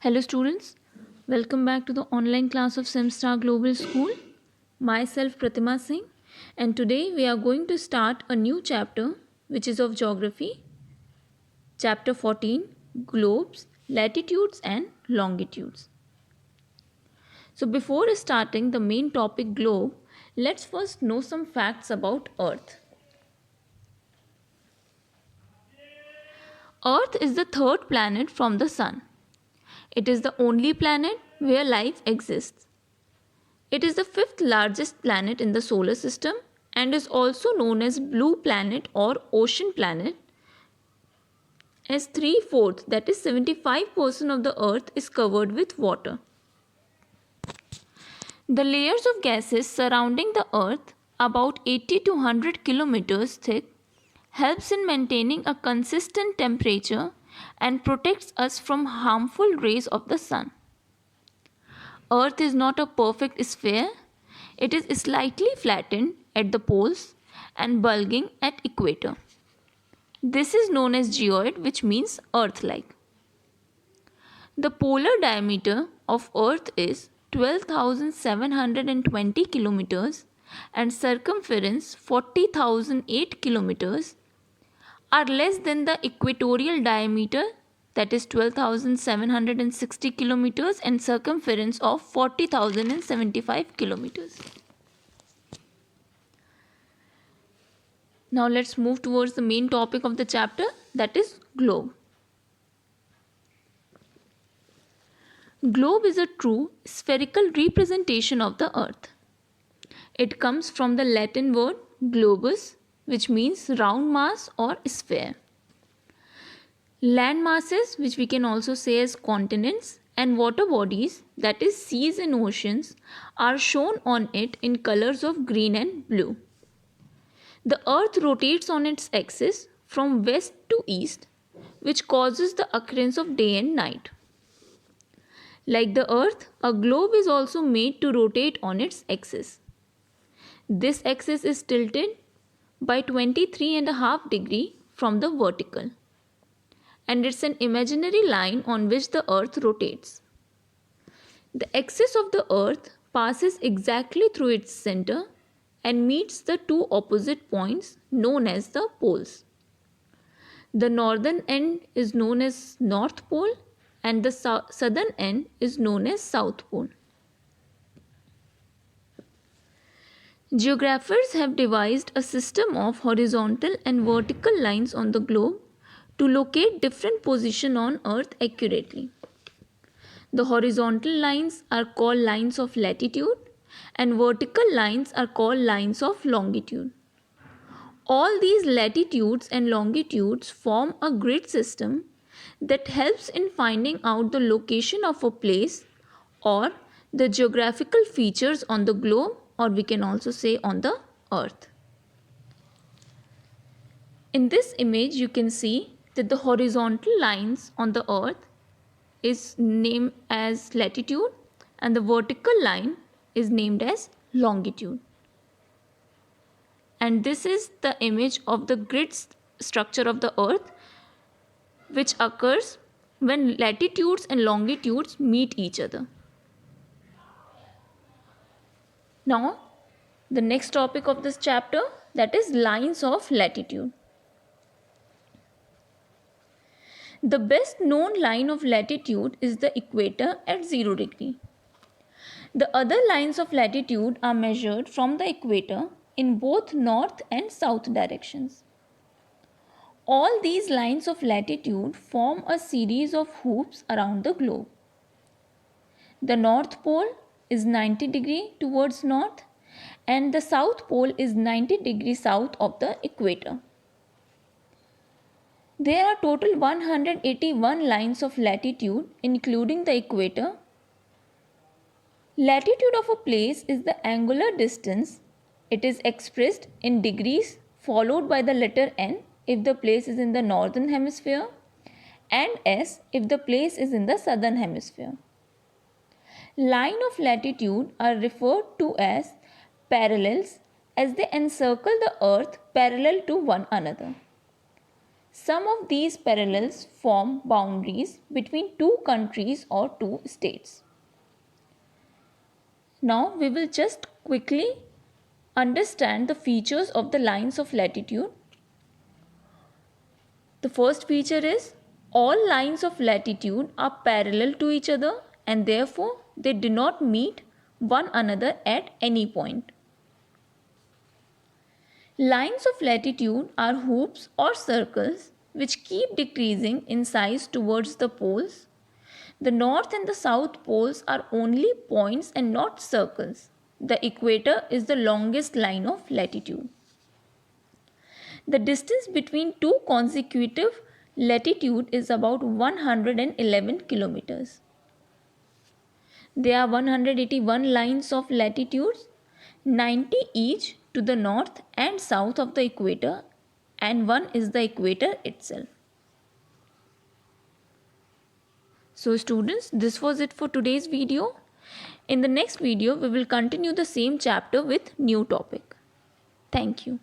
Hello students, welcome back to the online class of Semstar Global School. Myself Pratima Singh, and today we are going to start a new chapter which is of geography. Chapter 14, Globes, Latitudes and Longitudes. So before starting the main topic globe, let's first know some facts about Earth. Earth is the third planet from the Sun. It is the only planet where life exists. It is the fifth largest planet in the solar system and is also known as blue planet or ocean planet, as 3/4, that is 75% of the earth is covered with water. The layers of gases surrounding the earth, about 80 to 100 kilometers thick, helps in maintaining a consistent temperature and protects us from harmful rays of the sun. Earth is not a perfect sphere. It is slightly flattened at the poles and bulging at equator. This is known as geoid, which means Earth-like. The polar diameter of Earth is 12,720 kilometers and circumference 40,008 kilometers are less than the equatorial diameter, that is 12,760 kilometers and circumference of 40,075 kilometers. Now let's move towards the main topic of the chapter, that is globe. Globe is a true spherical representation of the earth. It comes from the Latin word globus, which means round mass or sphere. Land masses, which we can also say as continents, and water bodies, that is seas and oceans, are shown on it in colors of green and blue. The earth rotates on its axis from west to east, which causes the occurrence of day and night. Like the earth, a globe is also made to rotate on its axis. This axis is tilted by 23.5 degrees from the vertical, and it's an imaginary line on which the earth rotates. The axis of the earth passes exactly through its center and meets the two opposite points known as the poles. The northern end is known as North Pole and the southern end is known as South Pole. Geographers have devised a system of horizontal and vertical lines on the globe to locate different positions on Earth accurately. The horizontal lines are called lines of latitude and vertical lines are called lines of longitude. All these latitudes and longitudes form a grid system that helps in finding out the location of a place or the geographical features on the globe, or we can also say on the earth. In this image you can see that the horizontal lines on the earth is named as latitude and the vertical line is named as longitude. And this is the image of the grid structure of the earth, which occurs when latitudes and longitudes meet each other. Now, the next topic of this chapter, that is lines of latitude. The best known line of latitude is the equator at 0 degree. The other lines of latitude are measured from the equator in both north and south directions. All these lines of latitude form a series of hoops around the globe. The North Pole is 90 degrees towards north and the South Pole is 90 degrees south of the equator. There are total 181 lines of latitude including the equator. Latitude of a place is the angular distance. It is expressed in degrees followed by the letter n if the place is in the northern hemisphere and s if the place is in the southern hemisphere. Line of latitude are referred to as parallels as they encircle the earth parallel to one another. Some of these parallels form boundaries between two countries or two states. Now we will just quickly understand the features of the lines of latitude. The first feature is all lines of latitude are parallel to each other and therefore they do not meet one another at any point. Lines of latitude are hoops or circles which keep decreasing in size towards the poles. The north and the south poles are only points and not circles. The equator is the longest line of latitude. The distance between two consecutive latitudes is about 111 kilometers. There are 181 lines of latitudes, 90 each to the north and south of the equator, and one is the equator itself. So students, this was it for today's video. In the next video, we will continue the same chapter with new topic. Thank you.